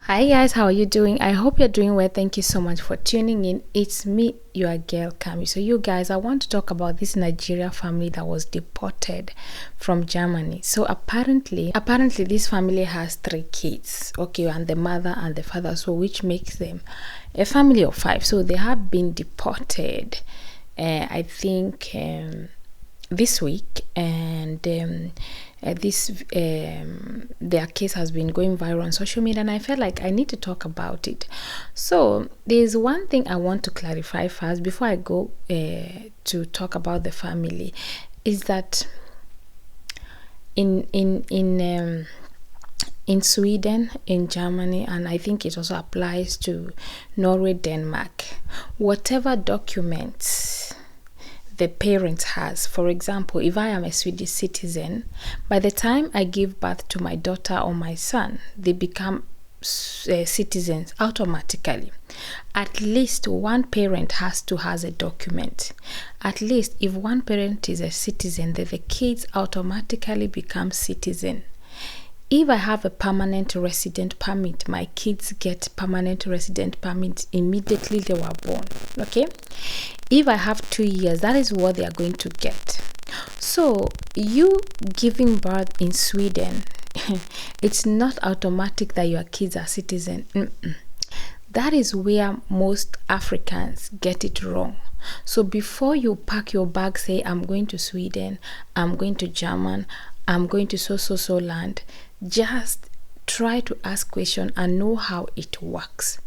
Hi guys, how are you doing? I hope you're doing well. Thank you so much for tuning in. It's me, your girl Kami. So you guys, I want to talk about this Nigeria family that was deported from Germany. So apparently this family has 3 kids. Okay, and the mother and the father, so which makes them a family of 5. So they have been deported. I think this week, and this their case has been going viral on social media, and I felt like I need to talk about it. So there's one thing I want to clarify first before I go to talk about the family, is that in Sweden, in Germany, and I think it also applies to Norway, Denmark, whatever documents the parent has. For example, if I am a Swedish citizen, by the time I give birth to my daughter or my son, they become citizens automatically. At least one parent has a document. At least if one parent is a citizen, then the kids automatically become citizen. If I have a permanent resident permit, my kids get permanent resident permit immediately they were born. Okay, if I have 2 years, that is what they are going to get. So you giving birth in Sweden, it's not automatic that your kids are citizen. That is where most Africans get it wrong. So before you pack your bag, say I'm going to Sweden, I'm going to German, I'm going to so land, just try to ask questions and know how it works.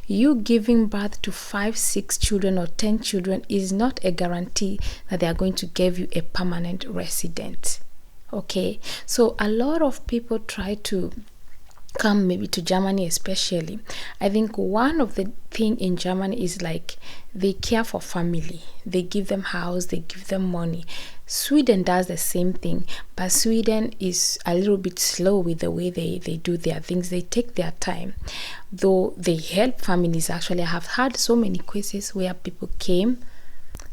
You giving birth to 5, 6 children or 10 children is not a guarantee that they are going to give you a permanent resident. Okay, so a lot of people try to come maybe to Germany, especially. I think one of the thing in Germany is like they care for family. They give them house, they give them money. Sweden does the same thing, but Sweden is a little bit slow with the way they do their things. They take their time, though they help families. Actually, I have had so many cases where people came.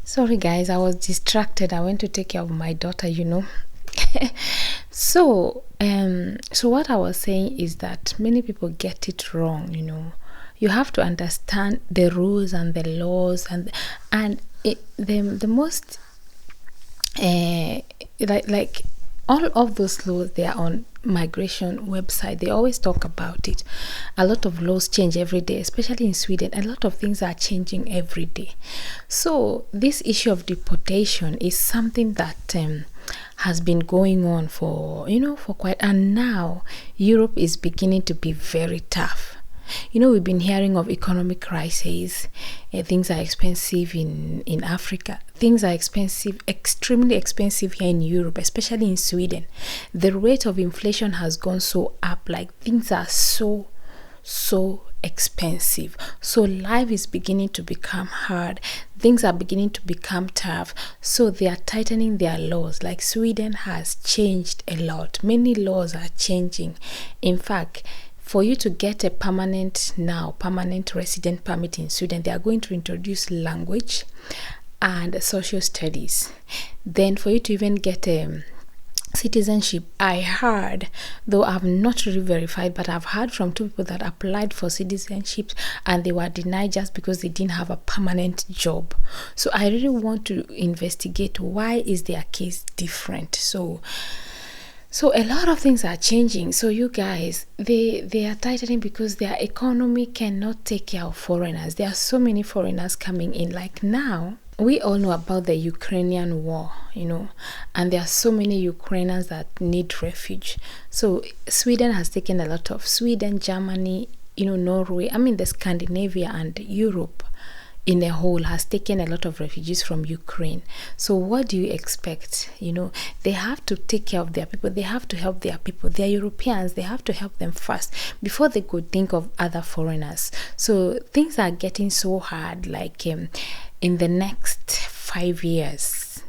Sorry guys, I was distracted. I went to take care of my daughter. So what I was saying is that many people get it wrong. You have to understand the rules and the laws, and the most like all of those laws, they are on migration website. They always talk about it. A lot of laws change every day, especially in Sweden. A lot of things are changing every day. So this issue of deportation is something that has been going on for quite, and now Europe is beginning to be very tough. We've been hearing of economic crises. Things are expensive in Africa. Things are expensive, extremely expensive here in Europe, especially in Sweden. The rate of inflation has gone so up, like things are so expensive. So life is beginning to become hard. Things are beginning to become tough. So they are tightening their laws. Like Sweden has changed a lot. Many laws are changing. In fact, for you to get a permanent resident permit in Sweden, they are going to introduce language and social studies. Then for you to even get a citizenship, I heard, though I've not really verified, but I've heard from 2 people that applied for citizenships and they were denied just because they didn't have a permanent job. So I really want to investigate why is their case different. So a lot of things are changing. So you guys, they are tightening because their economy cannot take care of foreigners. There are so many foreigners coming in. Like now, we all know about the Ukrainian war, and there are so many Ukrainians that need refuge. So Sweden has taken a lot of Germany, Norway, the Scandinavia and Europe in a whole has taken a lot of refugees from Ukraine. So what do you expect? They have to take care of their people. They have to help their people. They are Europeans. They have to help them first before they could think of other foreigners. So things are getting so hard. Like in the next 5 years,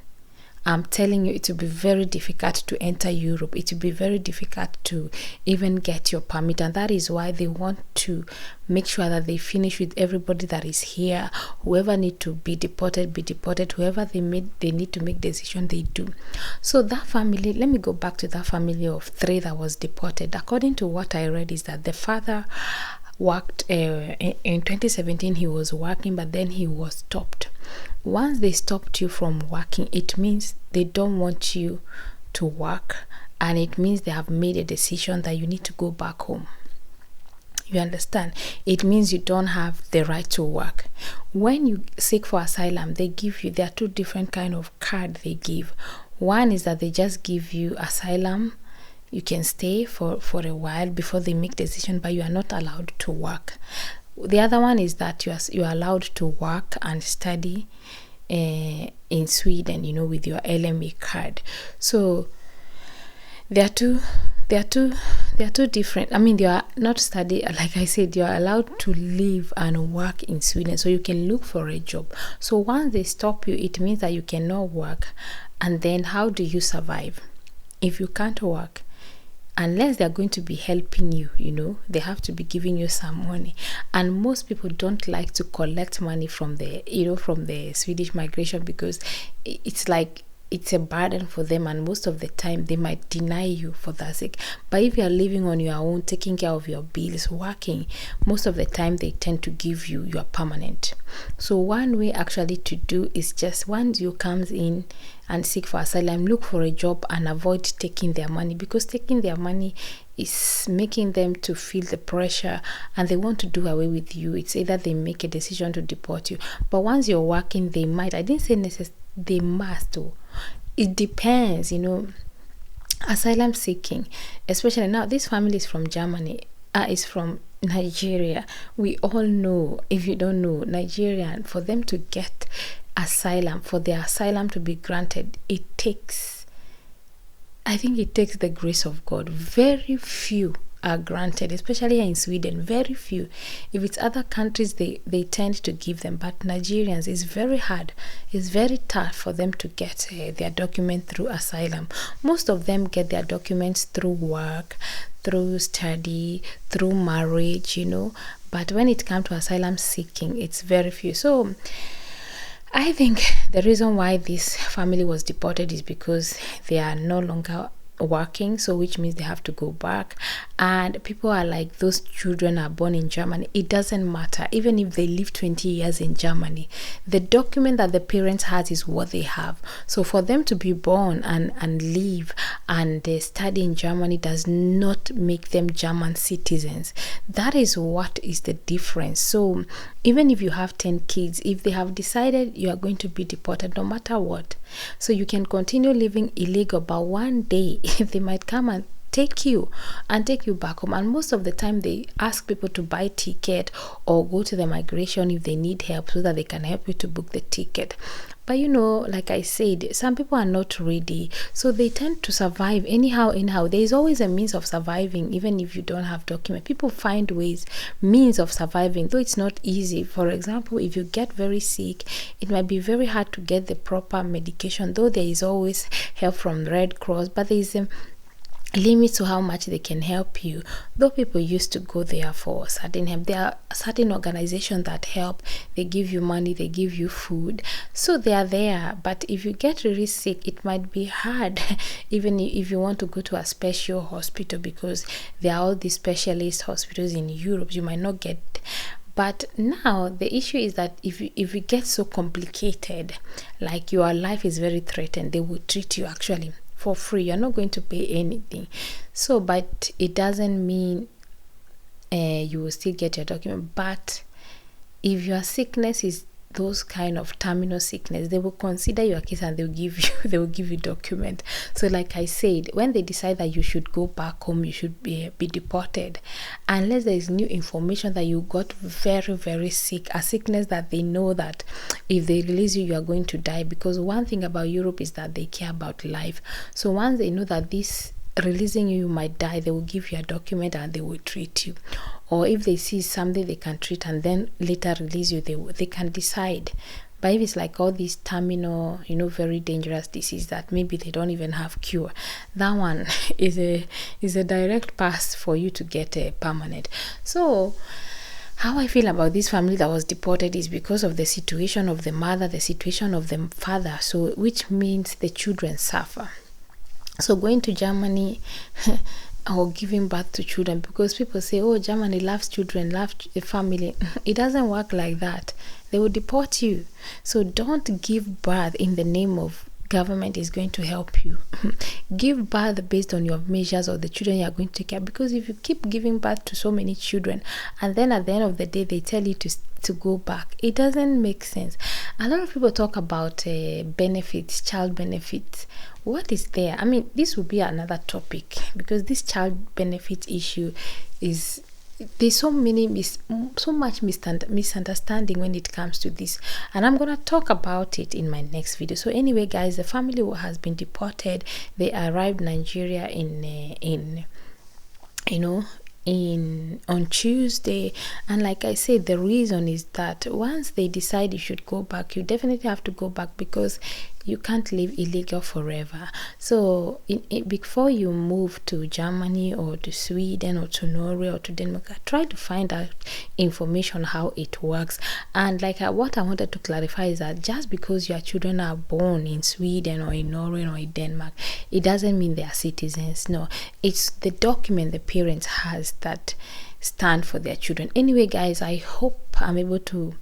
I'm telling you, it will be very difficult to enter Europe. It will be very difficult to even get your permit, and that is why they want to make sure that they finish with everybody that is here. Whoever need to be deported, be deported. Whoever they need to make decision, they do. So that family, let me go back to that family of 3 that was deported. According to what I read, is that the father worked in 2017. He was working, but then he was stopped. Once they stopped you from working, it means they don't want you to work, and it means they have made a decision that you need to go back home. You understand? It means you don't have the right to work. When you seek for asylum, they give you, there are two different kind of card they give. One is that they just give you asylum. You can stay for a while before they make decision, but you are not allowed to work. The other one is that you are allowed to work and study in Sweden, with your LME card. So there are two different. I mean, you are not study, like I said, you are allowed to live and work in Sweden, so you can look for a job. So once they stop you, it means that you cannot work. And then how do you survive if you can't work? Unless they're going to be helping you, they have to be giving you some money. And most people don't like to collect money from the Swedish migration, because it's like it's a burden for them, and most of the time they might deny you for that sake. But if you are living on your own, taking care of your bills, working, most of the time they tend to give you your permanent. So one way actually to do is just once you comes in and seek for asylum, look for a job and avoid taking their money, because taking their money is making them to feel the pressure and they want to do away with you. It's either they make a decision to deport you, but once you're working, they might. I didn't say they must do. It depends, asylum seeking, especially now. This family is from Germany, is from Nigeria. We all know, if you don't know, Nigerian, for them to get asylum, for their asylum to be granted, I think it takes the grace of God. Very few are granted, especially here in Sweden. Very few. If it's other countries, they tend to give them, but Nigerians, is very hard. It's very tough for them to get their document through asylum. Most of them get their documents through work, through study, through marriage, but when it comes to asylum seeking, it's very few. So I think the reason why this family was deported is because they are no longer working, so which means they have to go back. And people are like, those children are born in Germany. It doesn't matter. Even if they live 20 years in Germany, the document that the parents has is what they have. So for them to be born and live and study in Germany does not make them German citizens. That is what is the difference. So even if you have 10 kids, if they have decided you are going to be deported, no matter what, so you can continue living illegal, but one day they might come and take you back home. And most of the time they ask people to buy ticket or go to the migration if they need help, so that they can help you to book the ticket. But like I said, some people are not ready, so they tend to survive anyhow. There is always a means of surviving. Even if you don't have document, people find means of surviving, though it's not easy. For example, if you get very sick, it might be very hard to get the proper medication, though there is always help from Red Cross, but there is a limit to how much they can help you. Though people used to go there for certain help, there are certain organizations that help. They give you money, they give you food, so they are there. But if you get really sick, it might be hard even if you want to go to a special hospital, because there are all these specialist hospitals in Europe. You might not get. But now the issue is that if it gets so complicated, like your life is very threatened, they will treat you actually for free. You're not going to pay anything. So, but it doesn't mean you will still get your document. But if your sickness is those kind of terminal sickness, they will consider your case and they will give you document. So like I said, when they decide that you should go back home, you should be deported, unless there is new information that you got very, very sick, a sickness that they know that if they release you, you are going to die. Because one thing about Europe is that they care about life. So once they know that this releasing you might die, they will give you a document and they will treat you. Or if they see something they can treat and then later release you, they can decide. But if it's like all these terminal, very dangerous disease that maybe they don't even have cure, that one is a direct pass for you to get a permanent. So how I feel about this family that was deported is because of the situation of the mother, the situation of the father, so which means the children suffer. So going to Germany, or giving birth to children, because people say, oh, Germany loves children, loves the family. It doesn't work like that. They will deport you. So don't give birth in the name of government is going to help you. Give birth based on your measures or the children you are going to take care, because if you keep giving birth to so many children and then at the end of the day they tell you to go back, it doesn't make sense. A lot of people talk about benefits, child benefits. What is there? I mean, this will be another topic, because this child benefit issue is, there's so much misunderstanding when it comes to this, and I'm gonna talk about it in my next video. So anyway, guys, the family who has been deported, they arrived Nigeria in on Tuesday, and like I said, the reason is that once they decide you should go back, you definitely have to go back, because you can't live illegal forever. So before you move to Germany or to Sweden or to Norway or to Denmark, try to find out information how it works. And like what I wanted to clarify is that just because your children are born in Sweden or in Norway or in Denmark, it doesn't mean they are citizens. No, it's the document the parents has that stand for their children. Anyway, guys, I hope I'm able to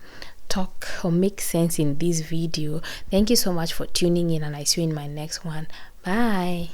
talk or make sense in this video. Thank you so much for tuning in, and I see you in my next one. Bye.